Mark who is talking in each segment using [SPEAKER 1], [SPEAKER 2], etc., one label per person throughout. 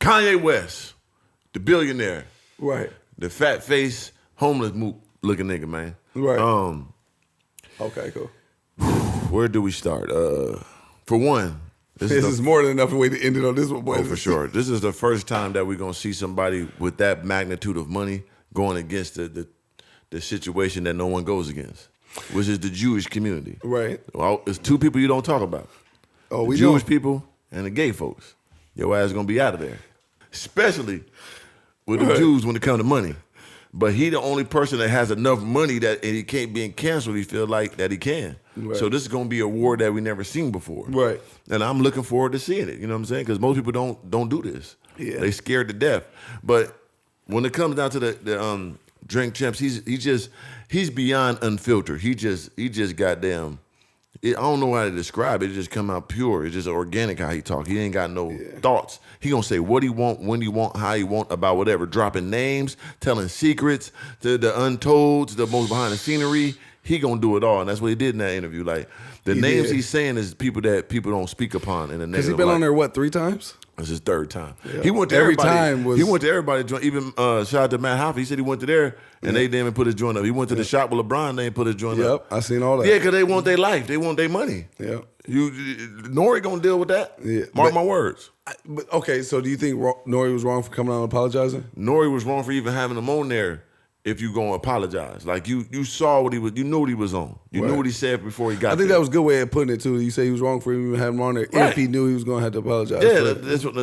[SPEAKER 1] Kanye West, the billionaire.
[SPEAKER 2] Right.
[SPEAKER 1] The fat face, homeless Mook looking nigga, man.
[SPEAKER 2] Right. Okay, cool.
[SPEAKER 1] Where do we start? For one,
[SPEAKER 2] this is more than enough way to end it on this one, boy.
[SPEAKER 1] Oh, for sure. This is the first time that we're gonna see somebody with that magnitude of money going against the situation that no one goes against, which is the Jewish community.
[SPEAKER 2] Right.
[SPEAKER 1] Well, it's two people you don't talk about.
[SPEAKER 2] Oh,
[SPEAKER 1] the Jewish people and the gay folks. Your ass gonna be out of there. Especially with the Jews when it comes to money. But he the only person that has enough money that and he can't be canceled, he feel like that he can. Right. So this is gonna be a war that we never seen before.
[SPEAKER 2] Right.
[SPEAKER 1] And I'm looking forward to seeing it. You know what I'm saying? Because most people don't do this. Yeah. They scared to death. But when it comes down to the drink champs, he's beyond unfiltered. He just goddamn. I don't know how to describe it. It just come out pure. It's just organic how he talk. He ain't got no thoughts. He gonna say what he want, when he want, how he want, about whatever. Dropping names, telling secrets, to the untold, to the most behind the scenery. He gonna do it all, and that's what he did in that interview. Like the names he's saying is people that people don't speak upon in the negative.
[SPEAKER 2] Has he been on there what 3 times?
[SPEAKER 1] It's his 3rd time.
[SPEAKER 2] Yeah.
[SPEAKER 1] He went to
[SPEAKER 2] every
[SPEAKER 1] everybody.
[SPEAKER 2] Time was...
[SPEAKER 1] He went to everybody. Even shout out to Matt Hoffman. He said he went to there and they didn't even put his joint up. He went to the shop with LeBron. They didn't put his joint up.
[SPEAKER 2] Yep, I seen all that.
[SPEAKER 1] Yeah, because they want their life. They want their money.
[SPEAKER 2] Yeah.
[SPEAKER 1] Nori gonna deal with that.
[SPEAKER 2] Yeah.
[SPEAKER 1] Mark my words.
[SPEAKER 2] But okay, so do you think Nori was wrong for coming out and apologizing?
[SPEAKER 1] Nori was wrong for even having him on there. If you gonna apologize, like you saw what he was, you knew what he was on. You knew what he said before he got.
[SPEAKER 2] I think
[SPEAKER 1] there.
[SPEAKER 2] that was a good way of putting it too. You say he was wrong for even having him on there if he knew he was gonna have to apologize.
[SPEAKER 1] Yeah,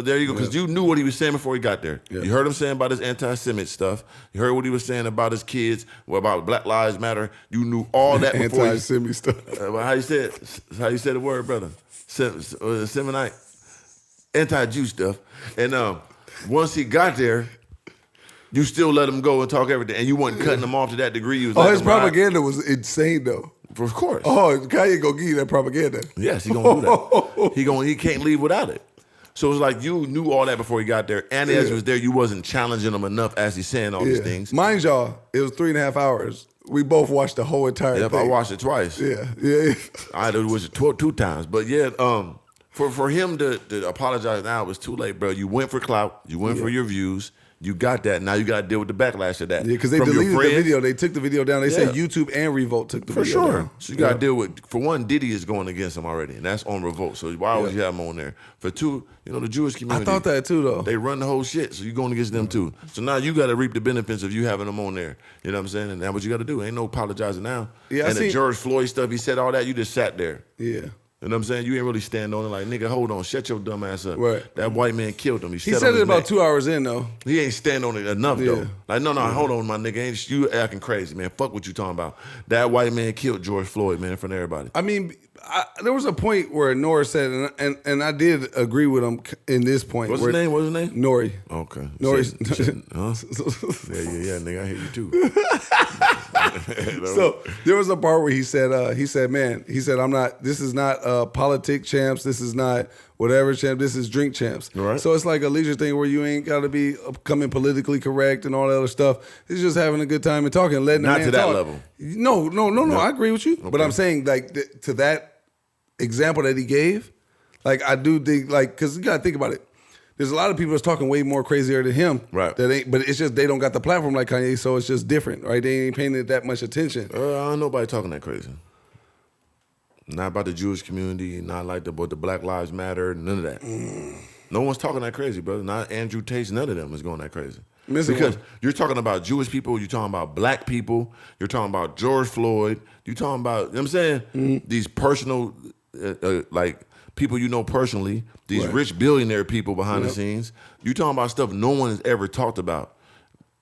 [SPEAKER 1] there you go. Because you knew what he was saying before he got there.
[SPEAKER 2] Yeah.
[SPEAKER 1] You heard him saying about his anti-Semitic stuff. You heard what he was saying about his kids, about Black Lives Matter. You knew all that before.
[SPEAKER 2] Anti-Semitic stuff.
[SPEAKER 1] How you said the word, brother? Seminite, anti-Jew stuff. And once he got there. You still let him go and talk everything, and you wasn't cutting him off to that degree. You was
[SPEAKER 2] his propaganda was insane, though.
[SPEAKER 1] Of course.
[SPEAKER 2] Oh, Kanye gonna give you that propaganda.
[SPEAKER 1] Yes, he gonna do that. He can't leave without it. So it's like you knew all that before he got there, and as he was there, you wasn't challenging him enough as he's saying all these things.
[SPEAKER 2] Mind y'all, it was 3.5 hours. We both watched the whole entire thing.
[SPEAKER 1] I watched it twice.
[SPEAKER 2] Yeah.
[SPEAKER 1] I was it 2 times, but yeah. For him to apologize now, it was too late, bro. You went for clout. You went for your views. You got that. Now you got to deal with the backlash of that.
[SPEAKER 2] Yeah, because they deleted the video. They took the video down. They said YouTube and Revolt took the video down.
[SPEAKER 1] So you got to deal with, for one, Diddy is going against him already, and that's on Revolt. So why would you have him on there? For 2, the Jewish community.
[SPEAKER 2] I thought that too, though.
[SPEAKER 1] They run the whole shit, so you're going against them too. So now you got to reap the benefits of you having them on there. You know what I'm saying? And that's what you got to do. Ain't no apologizing now. Yeah, the George Floyd stuff, he said all that, you just sat there.
[SPEAKER 2] Yeah.
[SPEAKER 1] You know what I'm saying? You ain't really stand on it like, nigga, hold on, shut your dumb ass up.
[SPEAKER 2] Right.
[SPEAKER 1] That white man killed him. He
[SPEAKER 2] said it about 2 hours in, though.
[SPEAKER 1] He ain't stand on it enough, though. Like, no, hold on, my nigga. Ain't you acting crazy, man. Fuck what you talking about. That white man killed George Floyd, man, in front of everybody.
[SPEAKER 2] I mean, there was a point where Nori said, and I did agree with him in this point.
[SPEAKER 1] What's his name?
[SPEAKER 2] Nori.
[SPEAKER 1] Okay.
[SPEAKER 2] Nori.
[SPEAKER 1] Yeah, nigga, I hear you too.
[SPEAKER 2] So there was a part where he said, this is not politic champs, this is not whatever champ, this is drink champs.
[SPEAKER 1] Right.
[SPEAKER 2] So it's like a leisure thing where you ain't got to be coming politically correct and all that other stuff. It's just having a good time and talking, letting the man talk. Not to that level. No, I agree with you. Okay. But I'm saying like to that example that he gave, like I do think like, because you got to think about it. There's a lot of people that's talking way more crazier than him.
[SPEAKER 1] Right.
[SPEAKER 2] But it's just they don't got the platform like Kanye, so it's just different, right? They ain't paying it that much attention.
[SPEAKER 1] I don't know nobody talking that crazy. Not about the Jewish community, not like the Black Lives Matter, none of that. No one's talking that crazy, brother. Not Andrew Tate, none of them is going that crazy. Because you're talking about Jewish people, you're talking about black people, you're talking about George Floyd, you're talking about, you know what I'm saying? Mm-hmm. These personal, like, people you know personally, these rich billionaire people behind the scenes. You talking about stuff no one has ever talked about,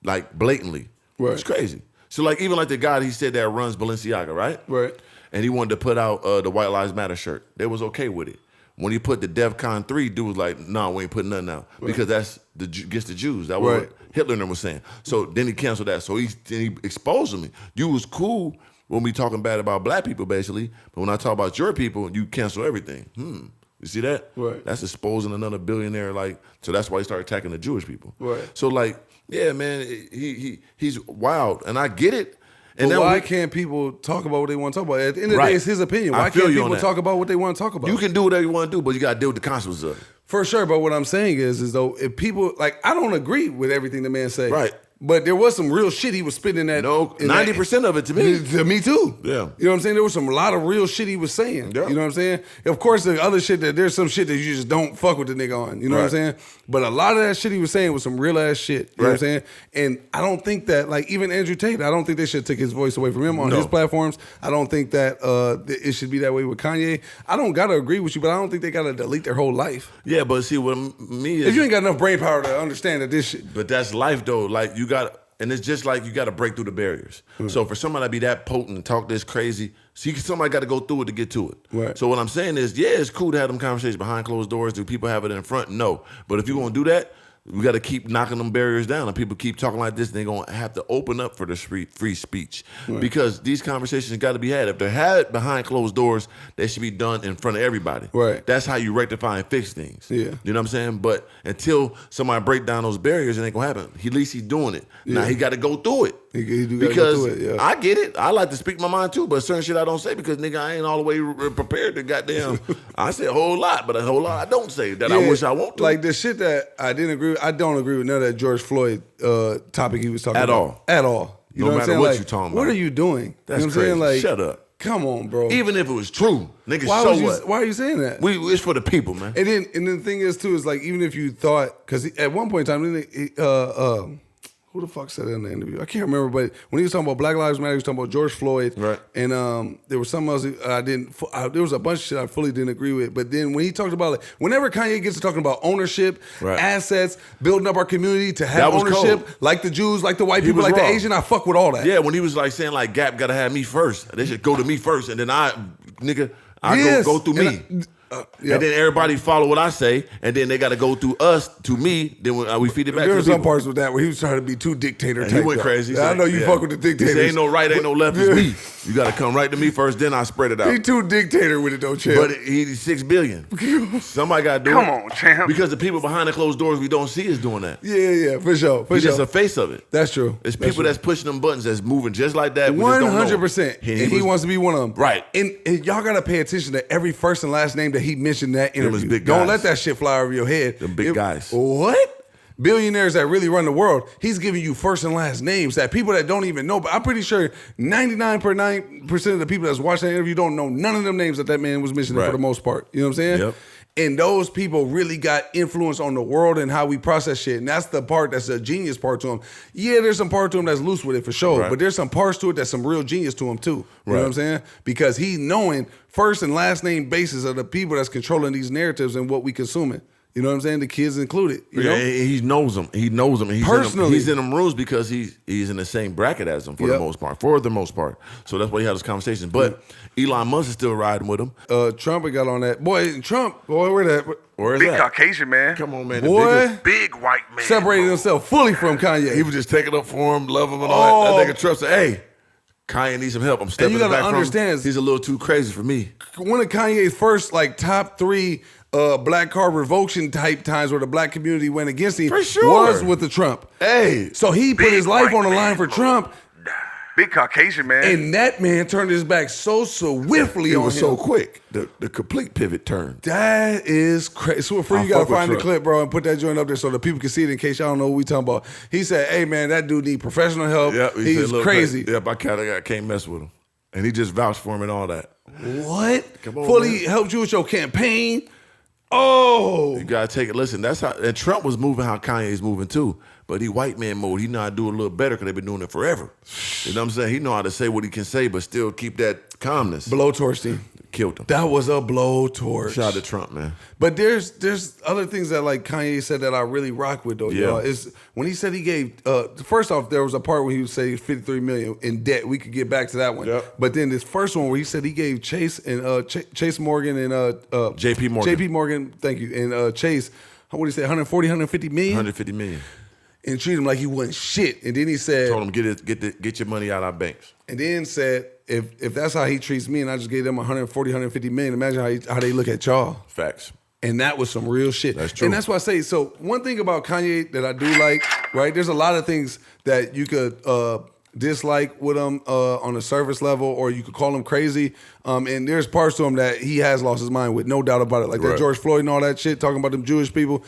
[SPEAKER 1] like blatantly. Right. It's crazy. So like even like the guy he said that runs Balenciaga, right?
[SPEAKER 2] Right.
[SPEAKER 1] And he wanted to put out the White Lives Matter shirt. They was okay with it. When he put the DEFCON 3, dude was like, no, we ain't putting nothing out. Right. Because that's against the Jews. That was what Hitler and them was saying. So then he canceled that. So he exposed me. You was cool when we talking bad about black people, basically. But when I talk about your people, you cancel everything. You see that?
[SPEAKER 2] Right.
[SPEAKER 1] That's exposing another billionaire. Like, so that's why he started attacking the Jewish people.
[SPEAKER 2] Right.
[SPEAKER 1] So like, yeah, man, he's wild, and I get it. And
[SPEAKER 2] but why can't people talk about what they want to talk about? At the end of the day, it's his opinion. Why can't people talk about what they want to talk about?
[SPEAKER 1] You can do whatever you want to do, but you got to deal with the consequences of it.
[SPEAKER 2] For sure, but what I'm saying is though, if people, like, I don't agree with everything the man say.
[SPEAKER 1] Right.
[SPEAKER 2] But there was some real shit he was spitting in that.
[SPEAKER 1] No, 90% of it to me.
[SPEAKER 2] To me too.
[SPEAKER 1] Yeah.
[SPEAKER 2] You know what I'm saying? There was a lot of real shit he was saying. Yeah. You know what I'm saying? Of course, the other shit there's some shit that you just don't fuck with the nigga on. You know what I'm saying? But a lot of that shit he was saying was some real ass shit. You know what I'm saying? And I don't think that, like, even Andrew Tate, I don't think they should take his voice away from him on his platforms. I don't think that it should be that way with Kanye. I don't gotta agree with you, but I don't think they gotta delete their whole life.
[SPEAKER 1] Yeah, but see, what me is,
[SPEAKER 2] if you ain't got enough brain power to understand that this shit.
[SPEAKER 1] But that's life though. Like, you got. And it's just like you got to break through the barriers. So for somebody to be that potent and talk this crazy, somebody got to go through it to get to it.
[SPEAKER 2] Right.
[SPEAKER 1] So what I'm saying is, yeah, it's cool to have them conversations behind closed doors. Do people have it in front? No. But if you're going to do that, we got to keep knocking them barriers down. And people keep talking like this, they're going to have to open up for the free speech. Right. Because these conversations got to be had. If they're had behind closed doors, they should be done in front of everybody.
[SPEAKER 2] Right.
[SPEAKER 1] That's how you rectify and fix things.
[SPEAKER 2] Yeah.
[SPEAKER 1] You know what I'm saying? But until somebody break down those barriers, it ain't going to happen. At least he's doing it. Yeah. Now he got to go through it.
[SPEAKER 2] He
[SPEAKER 1] because
[SPEAKER 2] go through it, yeah.
[SPEAKER 1] I get it. I like to speak my mind too, but certain shit I don't say because, nigga, I ain't all the way prepared to goddamn. I say a whole lot, but a whole lot I don't say that I wish I want to.
[SPEAKER 2] Like the shit that I didn't agree with, I don't agree with none of that George Floyd topic he was talking about. At all. You know what I'm saying?
[SPEAKER 1] What you talking about.
[SPEAKER 2] What are you doing?
[SPEAKER 1] That's
[SPEAKER 2] you know what
[SPEAKER 1] crazy.
[SPEAKER 2] I'm saying? Like,
[SPEAKER 1] shut up.
[SPEAKER 2] Come on, bro.
[SPEAKER 1] Even if it was true, nigga, what?
[SPEAKER 2] Why are you saying that?
[SPEAKER 1] It's for the people, man.
[SPEAKER 2] And then the thing is too is like, even if you thought, because at one point in time, who the fuck said that in the interview? I can't remember, but when he was talking about Black Lives Matter, he was talking about George Floyd,
[SPEAKER 1] right?
[SPEAKER 2] And there was something else there was a bunch of shit I fully didn't agree with. But then when he talked about, like, whenever Kanye gets to talking about ownership, assets, building up our community to have ownership, cold. Like the Jews, like the white people, like the Asian, I fuck with all that.
[SPEAKER 1] Yeah, when he was like saying like Gap gotta have me first, they should go to me first, and then I go through me. And then everybody follow what I say, and then they got to go through us to me. Then we feed it back.
[SPEAKER 2] There
[SPEAKER 1] were
[SPEAKER 2] some parts with that where he was trying to be too dictator type.
[SPEAKER 1] He went crazy.
[SPEAKER 2] I know you fuck with the dictators.
[SPEAKER 1] Ain't no right, ain't no left. It's me. You got to come right to me first. Then I spread it out.
[SPEAKER 2] He too dictator with it though, champ.
[SPEAKER 1] But he's $6 billion. Somebody got to do it.
[SPEAKER 2] Come on, champ.
[SPEAKER 1] Because the people behind the closed doors we don't see is doing that.
[SPEAKER 2] Yeah, for sure.
[SPEAKER 1] He's just a face of it.
[SPEAKER 2] That's true.
[SPEAKER 1] It's people that's pushing them buttons that's moving just like that.
[SPEAKER 2] 100%. And he wants to be one of them.
[SPEAKER 1] Right.
[SPEAKER 2] And y'all got to pay attention to every first and last name that he mentioned in that interview.
[SPEAKER 1] Big
[SPEAKER 2] Don't let that shit fly over your head.
[SPEAKER 1] Them big guys.
[SPEAKER 2] What? Billionaires that really run the world, he's giving you first and last names that people that don't even know. But I'm pretty sure 99% of the people that's watching that interview don't know none of them names that man was mentioning for the most part. You know what I'm saying?
[SPEAKER 1] Yep.
[SPEAKER 2] And those people really got influence on the world and how we process shit. And that's the part that's a genius part to him. Yeah, there's some part to him that's loose with it for sure. Right. But there's some parts to it that's some real genius to him too. You know what I'm saying? Because he's knowing first and last name basis of the people that's controlling these narratives and what we consuming. You know what I'm saying? The kids included. You know?
[SPEAKER 1] He knows them. He knows them.
[SPEAKER 2] Personally.
[SPEAKER 1] He's in them rooms because he's in the same bracket as them for the most part. For the most part. So that's why he had this conversation. But Elon Musk is still riding with him.
[SPEAKER 2] Trump got on that. Where that?
[SPEAKER 1] Where is
[SPEAKER 3] big
[SPEAKER 1] that?
[SPEAKER 3] Caucasian man.
[SPEAKER 1] Come on, man.
[SPEAKER 2] Boy.
[SPEAKER 3] Big white man.
[SPEAKER 2] Separated himself fully from Kanye.
[SPEAKER 1] He was just taking up for him, love him, and all that. That nigga Trump said, hey, Kanye needs some help. I'm stepping back from him. You gotta understand, he's a little too crazy for me.
[SPEAKER 2] One of Kanye's first top 3 black card revocation type times where the black community went against him was with the Trump.
[SPEAKER 1] Hey.
[SPEAKER 2] So he put his life on the line for Trump.
[SPEAKER 3] Big Caucasian man.
[SPEAKER 2] And that man turned his back so swiftly on him.
[SPEAKER 1] It was so quick. The complete pivot turn.
[SPEAKER 2] That is crazy. So for you got to find the clip, bro, and put that joint up there so the people can see it in case y'all don't know what we talking about. He said, hey, man, that dude need professional help. Yep, he's crazy.
[SPEAKER 1] Yep, I can't mess with him. And he just vouched for him and all that.
[SPEAKER 2] What?
[SPEAKER 1] Come on,
[SPEAKER 2] fully helped you with your campaign? Oh.
[SPEAKER 1] You got to take it. Listen, that's how, and Trump was moving how Kanye's moving too. But he white man mode. He know how to do it a little better because they've been doing it forever. You know what I'm saying? He know how to say what he can say, but still keep that calmness.
[SPEAKER 2] Blowtorch team.
[SPEAKER 1] Killed him.
[SPEAKER 2] That was a blowtorch.
[SPEAKER 1] Shout out to Trump, man.
[SPEAKER 2] But there's other things that like Kanye said that I really rock with though, y'all. Is when he said he gave first off, there was a part where he would say $53 million in debt. We could get back to that one. Yep. But then this first one where he said he gave Chase and Chase Morgan and
[SPEAKER 1] JP Morgan.
[SPEAKER 2] JP Morgan, thank you. And Chase, what did he say, 150 million?
[SPEAKER 1] 150 million.
[SPEAKER 2] And treat him like he wasn't shit. And then he said,
[SPEAKER 1] told him get your money out of our banks.
[SPEAKER 2] And then said, if that's how he treats me and I just gave them 150 million, imagine how they look at y'all.
[SPEAKER 1] Facts.
[SPEAKER 2] And that was some real shit.
[SPEAKER 1] That's true.
[SPEAKER 2] And that's why I say, so one thing about Kanye that I do like, right? There's a lot of things that you could dislike with him on a surface level, or you could call him crazy. And there's parts to him that he has lost his mind with, no doubt about it. Like that George Floyd and all that shit, talking about them Jewish people.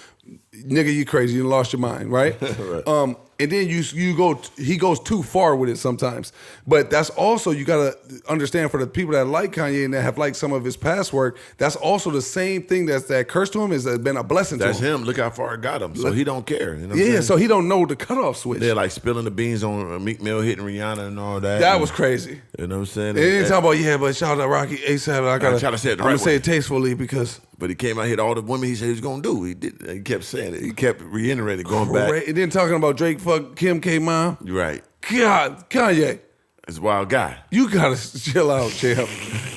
[SPEAKER 2] Nigga, you crazy. You lost your mind, right? Right. And then he goes too far with it sometimes. But that's also, you got to understand, for the people that like Kanye and that have liked some of his past work, that's also the same thing that curse to him has been a blessing to him.
[SPEAKER 1] That's him. Look how far it got him. So he don't care. You know what I'm saying?
[SPEAKER 2] So he don't know the cutoff switch.
[SPEAKER 1] They're like spilling the beans on Meek Mill hitting Rihanna and all that.
[SPEAKER 2] That was crazy.
[SPEAKER 1] You know what I'm saying?
[SPEAKER 2] And then talk about, but shout out to Rocky ASAP. I'm going to say it tastefully because...
[SPEAKER 1] But he came out, hit all the women he said he was going to do. He did. He kept saying it. He kept reiterating, going back.
[SPEAKER 2] And then talking about Drake fuck Kim K mom.
[SPEAKER 1] Right.
[SPEAKER 2] God, Kanye.
[SPEAKER 1] He's a wild guy.
[SPEAKER 2] You got to chill out, champ.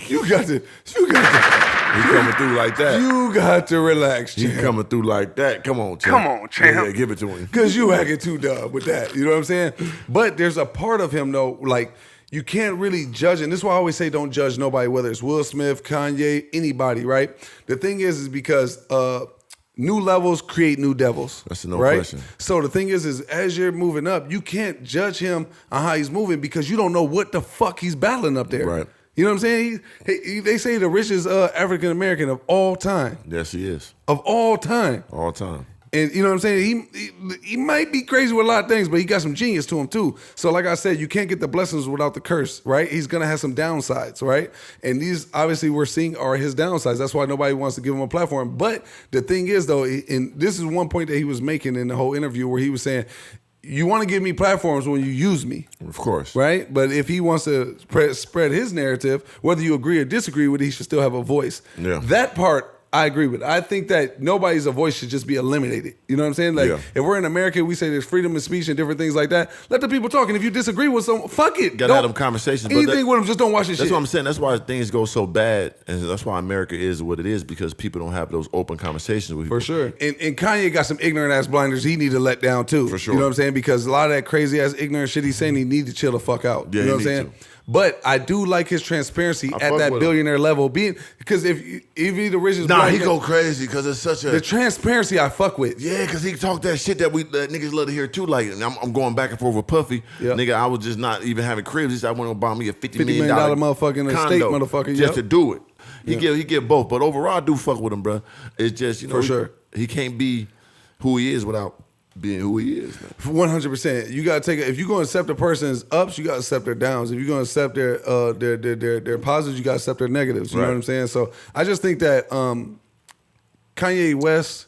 [SPEAKER 2] You got to.
[SPEAKER 1] He coming through like that.
[SPEAKER 2] You got to relax, champ.
[SPEAKER 1] He coming through like that. Come on, champ.
[SPEAKER 3] Come on, champ.
[SPEAKER 1] Yeah, give it to him.
[SPEAKER 2] Because you acting too dumb with that. You know what I'm saying? But there's a part of him, though, like, you can't really judge, and this is why I always say don't judge nobody, whether it's Will Smith, Kanye, anybody, right? The thing is because new levels create new devils.
[SPEAKER 1] That's no
[SPEAKER 2] right?
[SPEAKER 1] question.
[SPEAKER 2] So the thing is as you're moving up, you can't judge him on how he's moving because you don't know what the fuck he's battling up there.
[SPEAKER 1] Right.
[SPEAKER 2] You know what I'm saying? They say the richest African American of all time.
[SPEAKER 1] Yes, he is.
[SPEAKER 2] Of all time.
[SPEAKER 1] All time.
[SPEAKER 2] And you know what I'm saying? He might be crazy with a lot of things, but he got some genius to him too. So like I said, you can't get the blessings without the curse, right? He's going to have some downsides, right? And these, obviously, we're seeing are his downsides. That's why nobody wants to give him a platform. But the thing is, though, and this is one point that he was making in the whole interview where he was saying, you want to give me platforms when you use me.
[SPEAKER 1] Of course.
[SPEAKER 2] Right? But if he wants to spread his narrative, whether you agree or disagree with it, he should still have a voice.
[SPEAKER 1] Yeah.
[SPEAKER 2] That part, I agree with. I think that nobody's voice should just be eliminated. You know what I'm saying? Like, if we're in America, we say there's freedom of speech and different things like that. Let the people talk. And if you disagree with someone, fuck it.
[SPEAKER 1] Gotta have them conversations.
[SPEAKER 2] Anything with them, just don't watch this shit.
[SPEAKER 1] That's what I'm saying. That's why things go so bad. And that's why America is what it is, because people don't have those open conversations with people.
[SPEAKER 2] For sure. And Kanye got some ignorant ass blinders he need to let down too. For sure. You know what I'm saying? Because a lot of that crazy ass ignorant shit he's saying, he need to chill the fuck out.
[SPEAKER 1] Yeah,
[SPEAKER 2] you know what I'm saying? But I do like his transparency at that billionaire level. Because if he the richest,
[SPEAKER 1] he go crazy because it's such a
[SPEAKER 2] the transparency I fuck with.
[SPEAKER 1] Yeah, because he talked that shit that niggas love to hear too. Like I'm going back and forth with Puffy. Yep. Nigga, I was just not even having cribs. He said I want to buy me a $50 million
[SPEAKER 2] motherfucking estate, motherfucker.
[SPEAKER 1] Just to do it. He get both, but overall I do fuck with him, bro. It's just
[SPEAKER 2] for sure
[SPEAKER 1] he can't be who he is without being who he is.
[SPEAKER 2] 100%. You gotta take it. If you're gonna accept a person's ups, you gotta accept their downs. If you're gonna accept their positives, you gotta accept their negatives. You know what I'm saying? So I just think that Kanye West,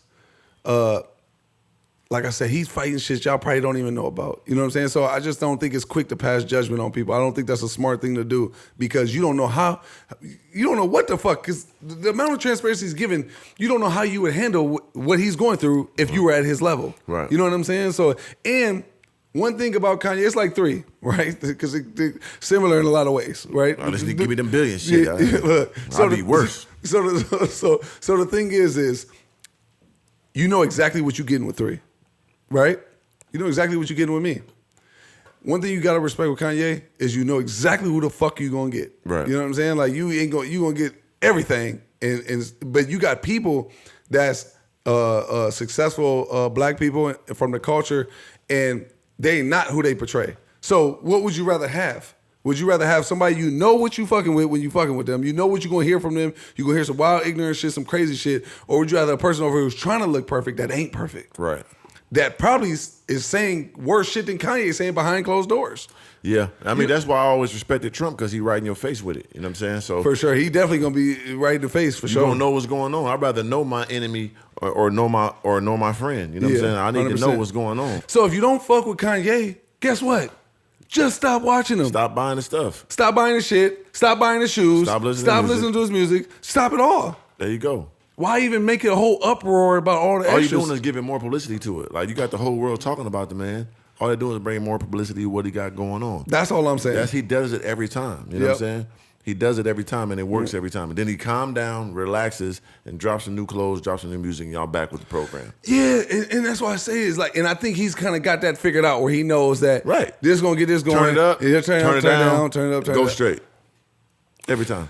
[SPEAKER 2] like I said, he's fighting shit y'all probably don't even know about. You know what I'm saying? So I just don't think it's quick to pass judgment on people. I don't think that's a smart thing to do because you don't know how, you don't know what the fuck, because the amount of transparency he's given, you don't know how you would handle what he's going through if you were at his level.
[SPEAKER 1] Right.
[SPEAKER 2] You know what I'm saying? So, and one thing about Kanye, it's like three, right? Because they're similar in a lot of ways, right?
[SPEAKER 1] Oh, just give me them billion shit. I'll be worse.
[SPEAKER 2] So the thing is you know exactly what you're getting with three. Right? You know exactly what you're getting with me. One thing you gotta respect with Kanye is you know exactly who the fuck you gonna get.
[SPEAKER 1] Right.
[SPEAKER 2] You know what I'm saying? Like you gonna get everything, but you got people that's successful black people from the culture, and they not who they portray. So what would you rather have? Would you rather have somebody you know what you fucking with when you fucking with them? You know what you're gonna hear from them. You're gonna hear some wild, ignorant shit, some crazy shit, or would you rather a person over here who's trying to look perfect that ain't perfect?
[SPEAKER 1] Right.
[SPEAKER 2] That probably is saying worse shit than Kanye is saying behind closed doors.
[SPEAKER 1] Yeah. I mean, that's why I always respected Trump, because he right in your face with it. You know what I'm saying? So
[SPEAKER 2] for sure. He definitely going to be right in the face, for sure.
[SPEAKER 1] You don't know what's going on. I'd rather know my enemy or know my friend. You know what I'm saying? I need 100%. To know what's going on.
[SPEAKER 2] So if you don't fuck with Kanye, guess what? Just stop watching him.
[SPEAKER 1] Stop buying the stuff.
[SPEAKER 2] Stop buying the shit. Stop buying the shoes. Stop listening to his music. Stop it all.
[SPEAKER 1] There you go.
[SPEAKER 2] Why even make it a whole uproar about all the extras?
[SPEAKER 1] All you're doing is giving more publicity to it. Like, you got the whole world talking about the man. All they're doing is bringing more publicity to what he got going on.
[SPEAKER 2] That's all I'm saying.
[SPEAKER 1] He does it every time. You know what I'm saying? He does it every time, and it works every time. And then he calms down, relaxes, and drops some new clothes, drops some new music, and y'all back with the program.
[SPEAKER 2] Yeah, and that's why I say is like, and I think he's kind of got that figured out where he knows that this gonna get this going.
[SPEAKER 1] Turn it up,
[SPEAKER 2] turn it down, turn it up,
[SPEAKER 1] go straight every time.